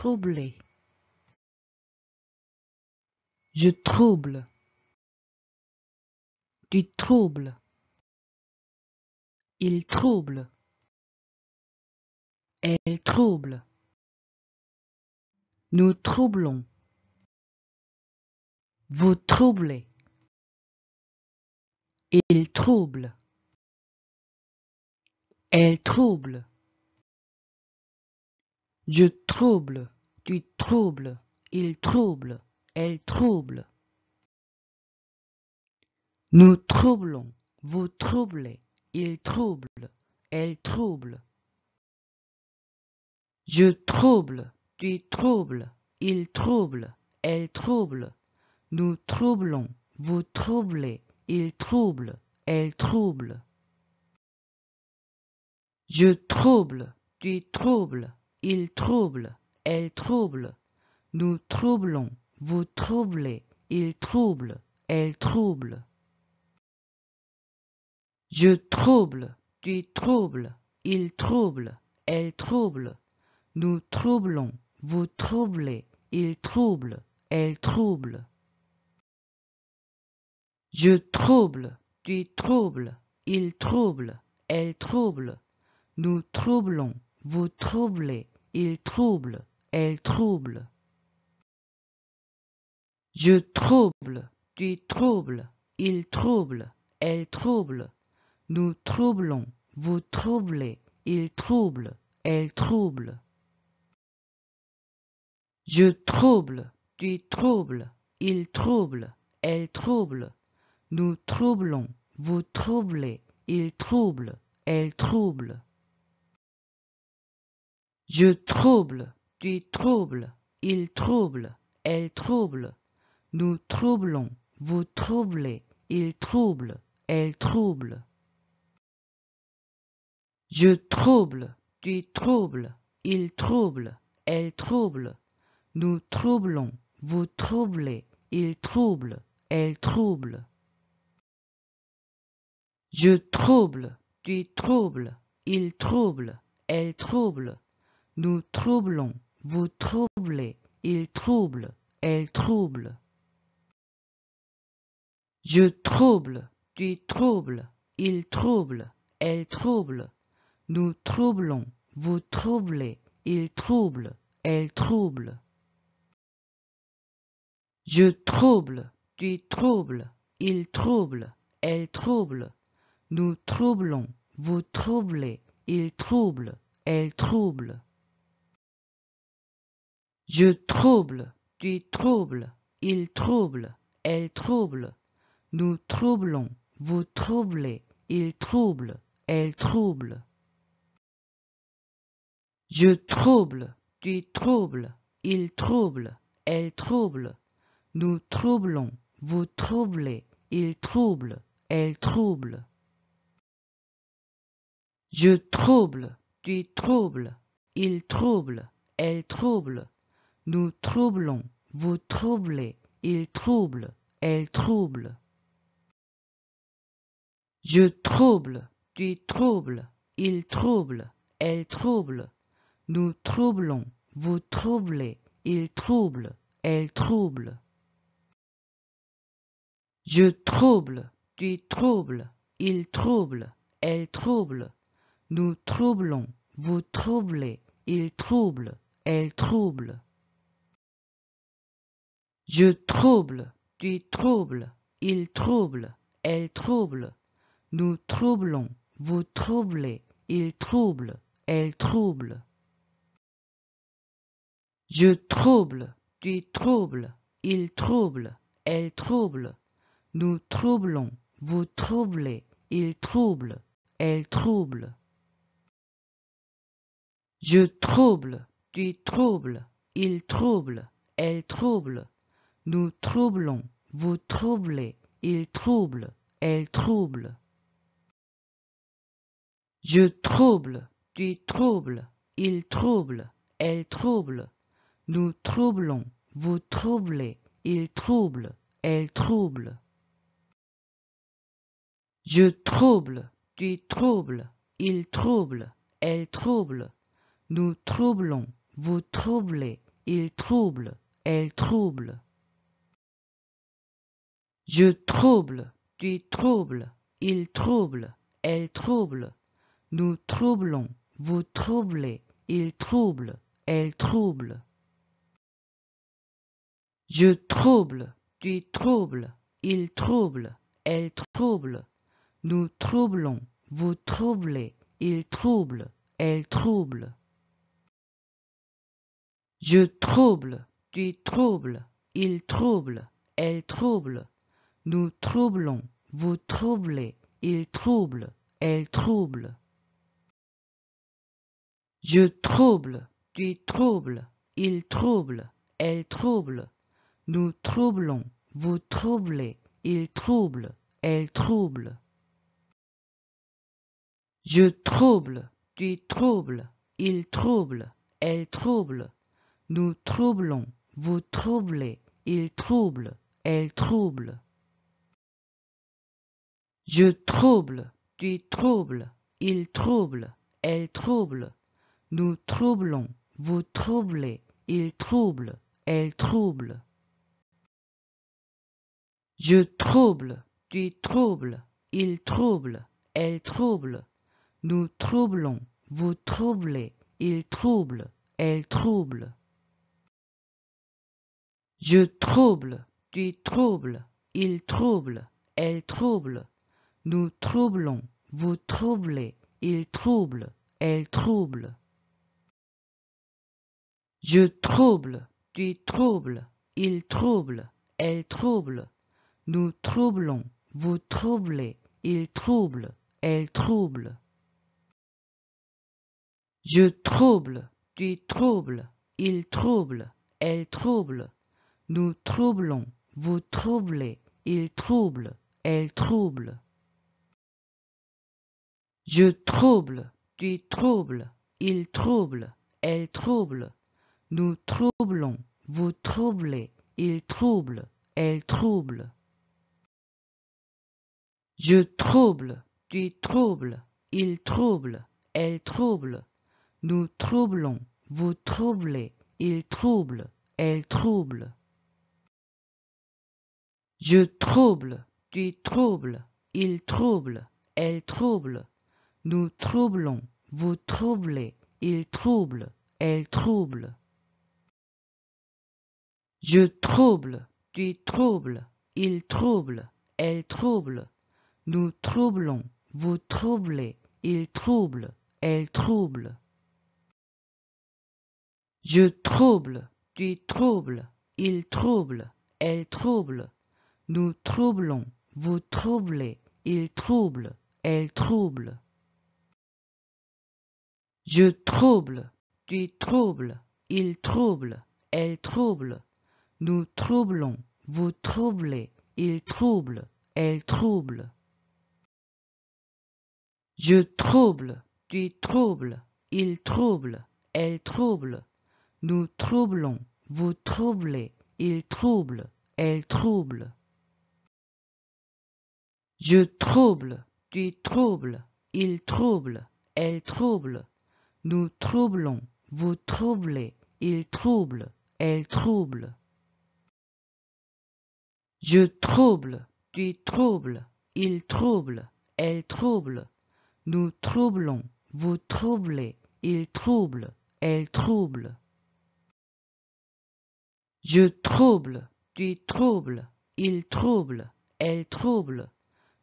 troubler. Je trouble. Tu troubles. Il trouble. Elle trouble. Nous troublons. Vous troublez. Il trouble. Elle trouble. Je trouble. Tu troubles. Il trouble. Elle trouble. Nous troublons. Vous troublez. Il trouble. Elle trouble. Je trouble. Tu troubles. Il trouble. Elle trouble. Nous troublons. Vous troublez. Il trouble. Elle trouble. Je trouble. Tu troubles. Il trouble. Elle trouble. Nous troublons. Vous troublez. Il trouble. Elle trouble. Je trouble. Tu troubles. Il trouble. Elle trouble. Nous troublons. Vous troublez. Il trouble. Elle trouble. Je trouble. Tu troubles. Il trouble. Elle trouble. Nous troublons. Vous troublez. Il trouble. Elle trouble. Je trouble. Tu troubles. Il trouble. Elle trouble. Nous troublons. Vous troublez. Il trouble. Elle trouble. Je trouble. Tu troubles. Il trouble. Elle trouble. Nous troublons. Vous troublez. Il trouble. Elle trouble. Je trouble. Tu troubles. Il trouble. Elle trouble. Nous troublons. Vous troublez. Il trouble. Elle trouble. Je trouble. Tu troubles. Il trouble. Elle trouble. Nous troublons. Vous troublez. Il trouble. Elle trouble. Je trouble. Tu troubles. Il trouble. Elle trouble. Nous troublons. Vous troublez. Il trouble. Elle trouble. Je trouble. Tu troubles. Il trouble. Elle trouble. Nous troublons. Vous troublez. Il trouble. Elle trouble. Je trouble. Tu troubles. Il trouble. Elle trouble. Nous troublons. Vous troublez. Il trouble. Elle trouble. Je trouble. Tu troubles. Il trouble. Elle trouble. Nous troublons. Vous troublez. Il trouble. Elle trouble. Je trouble. Tu troubles. Il trouble. Elle trouble. Nous troublons. Vous troublez. Il trouble. Elle trouble. Je trouble. Tu troubles. Il trouble. Elle trouble. Nous troublons. Vous troublez. Il trouble. Elle trouble. Je trouble. Tu troubles. Il trouble. Elle trouble. Nous troublons. Vous troublez. Il trouble. Elle trouble. Je trouble. Tu troubles. Il trouble. Elle trouble. Nous troublons. Vous troublez. Il trouble. Elle trouble. Je trouble. Tu troubles. Il trouble. Elle trouble. Nous troublons. Vous troublez. Il trouble. Elle trouble. Je trouble. Tu troubles. Il trouble. Elle trouble. Nous troublons. Vous troublez. Il trouble. Elle trouble. Je trouble. Tu troubles. Il trouble. Elle trouble. Nous troublons. Vous troublez. Il trouble. Elle trouble. Je trouble. Tu troubles. Il trouble. Elle trouble. Nous troublons. Vous troublez. Il trouble. Elle trouble. Je trouble. Tu troubles. Il trouble. Elle trouble. Nous troublons. Vous troublez. il trouble, elle trouble. Je trouble, tu troubles, il trouble, elle trouble. Nous troublons, vous troublez, il trouble, elle trouble. Je trouble, tu troubles, il trouble, elle trouble. Nous troublons, vous troublez, il trouble, elle trouble. Je trouble, tu troubles, il trouble, elle trouble. Nous troublons, vous troublez, il trouble, elle trouble. Je trouble, tu troubles, il trouble, elle trouble. Nous troublons, vous troublez, il trouble, elle trouble. Je trouble, tu troubles, il trouble, elle trouble. Nous troublons, vous troublez, il trouble, elle trouble. Je trouble, tu troubles, il trouble, elle trouble. Nous troublons, vous troublez, il trouble, elle trouble. Je trouble, tu troubles, il trouble, elle trouble. Nous troublons, vous troublez, il trouble, elle trouble. Je trouble, tu troubles, il trouble, elle trouble. Nous troublons, vous troublez, il trouble, elle trouble. Je trouble, tu troubles, il trouble, elle trouble. Nous troublons, vous troublez, il trouble, elle trouble. Je trouble, tu troubles, il trouble, elle trouble. Nous troublons, vous troublez, il trouble, elle trouble. Je trouble, tu troubles, il trouble, elle trouble. Nous troublons, vous troublez, il trouble, elle trouble. Je trouble, tu troubles, il trouble, elle trouble. Nous troublons, vous troublez, il trouble, elle trouble. Je trouble, tu troubles, il trouble, elle trouble. Nous troublons, vous troublez, il trouble, elle trouble. Je trouble, tu troubles, il trouble, elle trouble. Nous troublons, vous troublez, il trouble, elle trouble. Je trouble, tu troubles, il trouble, elle trouble. Nous troublons, vous troublez, il trouble, elle trouble. Je trouble, tu troubles, il trouble, elle trouble. Nous troublons, vous troublez, il trouble, elle trouble. Je trouble, tu troubles, il trouble, elle trouble. Nous troublons, vous troublez, il trouble, elle trouble. Je trouble, tu troubles, il trouble, elle trouble. Nous troublons, vous troublez, il trouble, elle trouble. Je trouble, tu troubles, il trouble, elle trouble. Nous troublons, vous troublez, il trouble, elle trouble. Je trouble, tu troubles, il trouble, elle trouble.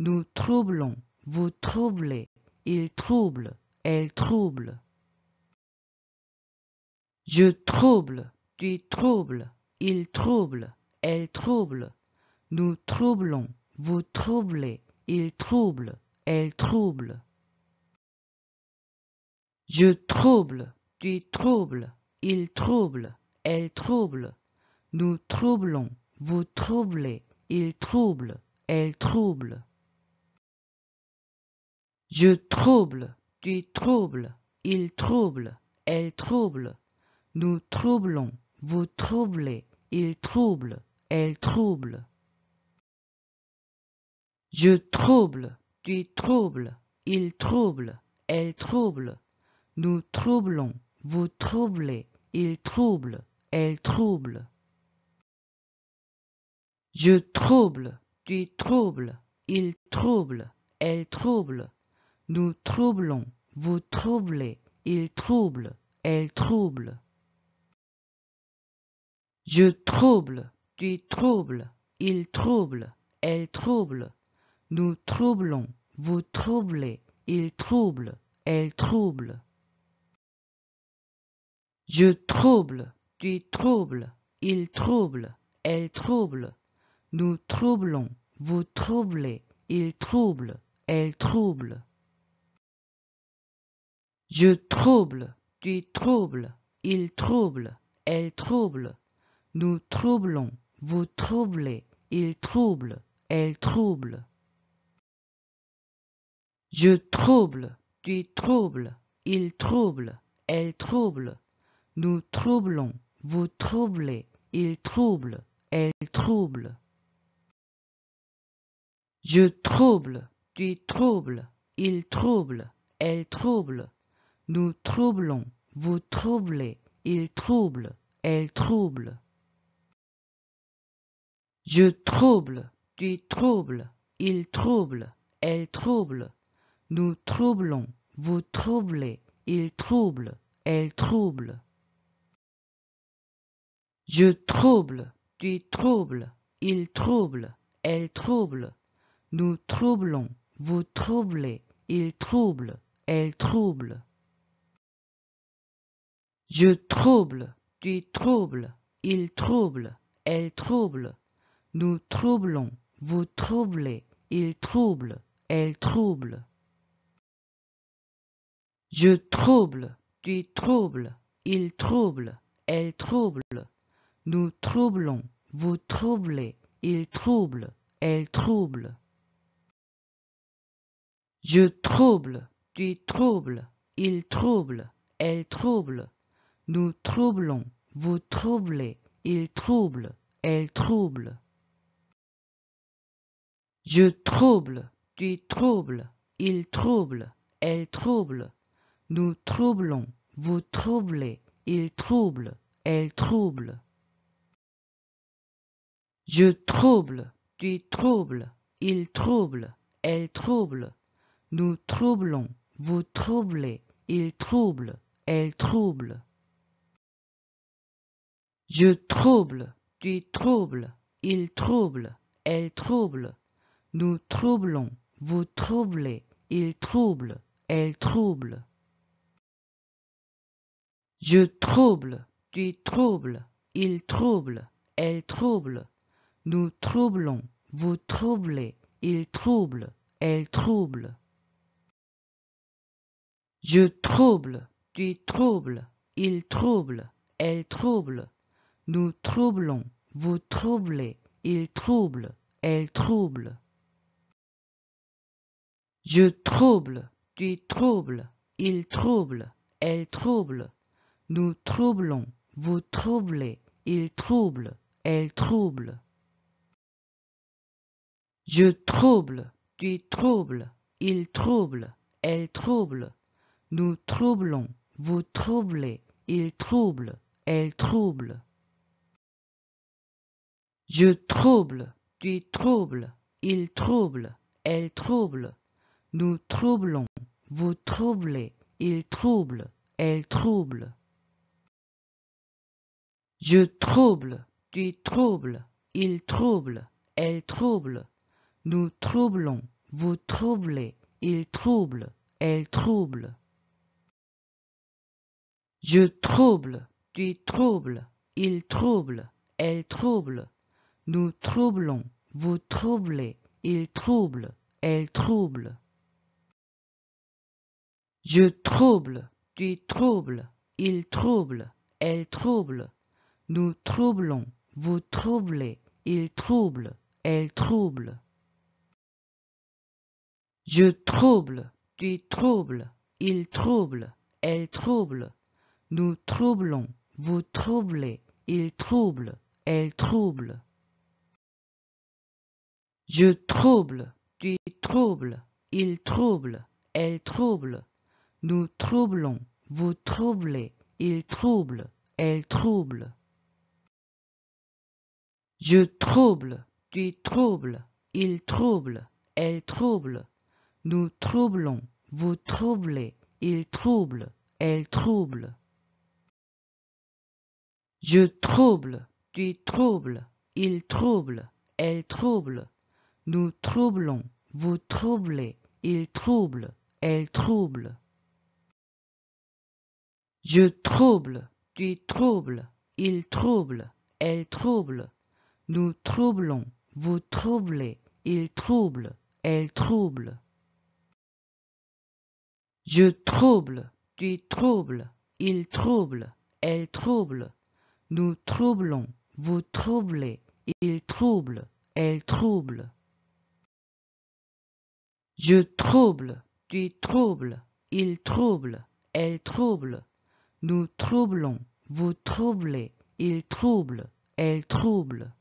Nous troublons, vous troublez, il trouble, elle trouble. Je trouble, tu troubles, il trouble, elle trouble. Nous troublons, vous troublez, il trouble, elle trouble. Je trouble, tu troubles, il trouble, elle trouble. Nous troublons, vous troublez, il trouble, elle trouble. Je trouble, tu troubles, il trouble, elle trouble. Nous troublons, vous troublez, il trouble, elle trouble. Je trouble, tu troubles, il trouble, elle trouble. Nous troublons, vous troublez, il trouble, elle trouble. Je trouble, tu troubles, il trouble, elle trouble. Nous troublons, vous troublez, il trouble, elle trouble. Je trouble, tu troubles, il trouble, elle trouble. Nous troublons, vous troublez, il trouble, elle trouble. Je trouble, tu troubles, il trouble, elle trouble. Nous troublons, vous troublez, il trouble, elle trouble. Je trouble, tu troubles, il trouble, elle trouble. Nous troublons, vous troublez, il trouble, elle trouble. Je trouble, tu troubles, il trouble, elle trouble. Nous troublons, vous troublez, il trouble, elle trouble. Je trouble, tu troubles, il trouble, elle trouble. Nous troublons, vous troublez, il trouble, elle trouble. Je trouble, tu troubles, il trouble, elle trouble. Nous troublons, vous troublez, il trouble, elle trouble. Je trouble, tu troubles, il trouble, elle trouble. Nous troublons, vous troublez, il trouble, elle trouble. Je trouble, tu troubles, il trouble, elle trouble. Nous troublons, vous troublez, il trouble, elle trouble. Je trouble, tu troubles, il trouble, elle trouble. Nous troublons, vous troublez, il trouble, elle trouble. Je trouble, tu troubles, il trouble, elle trouble. Nous troublons, vous troublez, il trouble, elle trouble. Je trouble, tu troubles, il trouble, elle trouble. Nous troublons, vous troublez, il trouble, elle trouble. Je trouble, tu troubles, il trouble, elle trouble. Nous troublons, vous troublez, il trouble, elle trouble. Je trouble, tu troubles, il trouble, elle trouble. Nous troublons, vous troublez, il trouble, elle trouble. Je trouble, tu troubles, il trouble, elle trouble. Nous troublons, vous troublez, il trouble, elle trouble. Je trouble, tu troubles, il trouble, elle trouble. Nous troublons, vous troublez, il trouble, elle trouble. Je trouble, tu troubles, il trouble, elle trouble. Nous troublons, vous troublez, il trouble, elle trouble. Je trouble, tu troubles, il trouble, elle trouble. Nous troublons, vous troublez, il trouble, elle trouble. Je trouble, tu troubles, il trouble, elle trouble. Nous troublons, vous troublez, il trouble, elle trouble. Je trouble, tu troubles, il trouble, elle trouble. Nous troublons, vous troublez, il trouble, elle trouble. Je trouble, tu troubles, il trouble, elle trouble. Nous troublons, vous troublez, il trouble, elle trouble. Je trouble, tu troubles, il trouble, elle trouble. Nous troublons, vous troublez, il trouble, elle trouble. Je trouble, tu troubles, il trouble, elle trouble. Nous troublons, vous troublez, il trouble, elle trouble. Je trouble, tu troubles, il trouble, elle trouble. Nous troublons, vous troublez, il trouble, elle trouble. Je trouble, tu troubles, il trouble, elle trouble. Nous troublons, vous troublez, il trouble, elle trouble. Je trouble, tu troubles, il trouble, elle trouble. Nous troublons, vous troublez, il trouble, elle trouble. Je trouble, tu troubles, il trouble, elle trouble. Nous troublons, vous troublez, il trouble, elle trouble. Je trouble, tu troubles, il trouble, elle trouble. Nous troublons, vous troublez, il trouble, elle trouble. Je trouble, tu troubles, il trouble, elle trouble. Nous troublons, vous troublez, il trouble, elle trouble.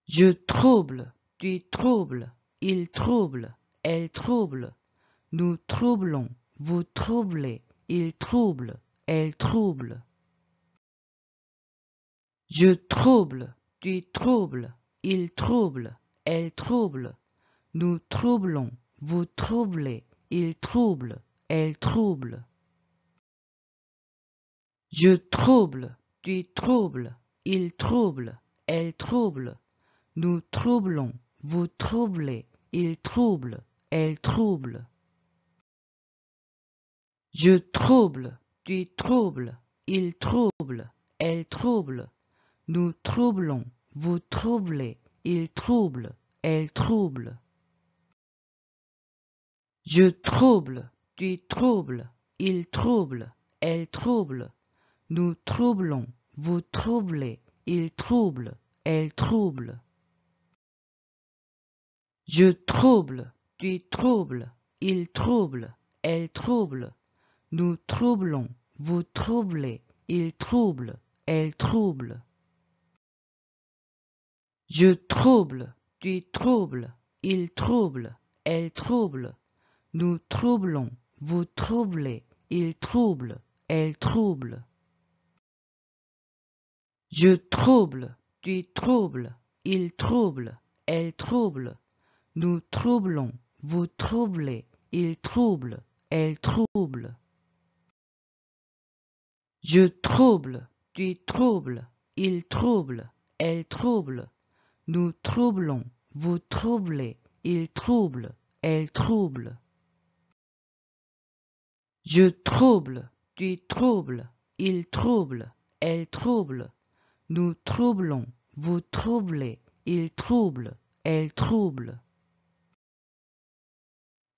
Je trouble, tu troubles, il trouble, elle trouble. Nous troublons, vous troublez, il trouble, elle trouble. Je trouble, tu troubles, il trouble, elle trouble. Nous troublons, vous troublez, il trouble, elle trouble. Je trouble, tu troubles, il trouble, elle trouble. Nous troublons, vous troublez, il trouble, elle trouble. Je trouble, tu troubles, il trouble, elle trouble. Nous troublons, vous troublez, il trouble, elle trouble. Je trouble, tu troubles, il trouble, elle trouble. Nous troublons, vous troublez, il trouble, elle trouble. Je trouble, tu troubles, il trouble, elle trouble. Nous troublons, vous troublez, il trouble, elle trouble. Je trouble, tu troubles, il trouble, elle trouble. Nous troublons, vous troublez, il trouble, elle trouble. Je trouble, tu troubles, il trouble, elle trouble. Nous troublons, vous troublez, il trouble, elle trouble. Je trouble, tu troubles, il trouble, elle trouble. Nous troublons, vous troublez, il trouble, elle trouble. Je trouble, tu troubles, il trouble, elle trouble. Nous troublons, vous troublez, il trouble, elle trouble.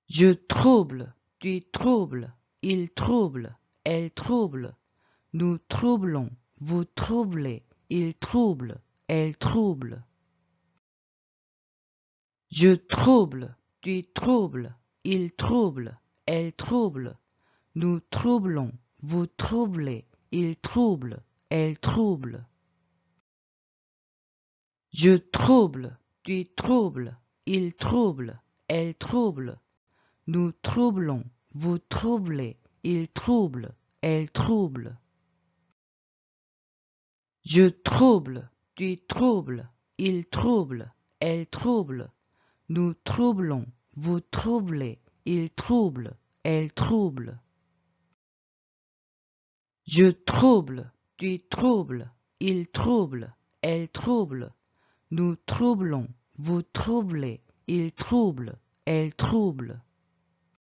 Je trouble, tu troubles, il trouble, elle trouble. Nous troublons, vous troublez, il trouble, elle trouble. Je trouble, tu troubles, il trouble, elle trouble. Nous troublons, vous troublez, il trouble, elle trouble. Je trouble, tu troubles, il trouble, elle trouble. Nous troublons, vous troublez, il trouble, elle trouble. Je trouble, tu troubles, il trouble, elle trouble. Nous troublons, vous troublez, il trouble, elle trouble. Je trouble, tu troubles, il trouble, elle trouble. Nous troublons, vous troublez, il trouble, elle trouble.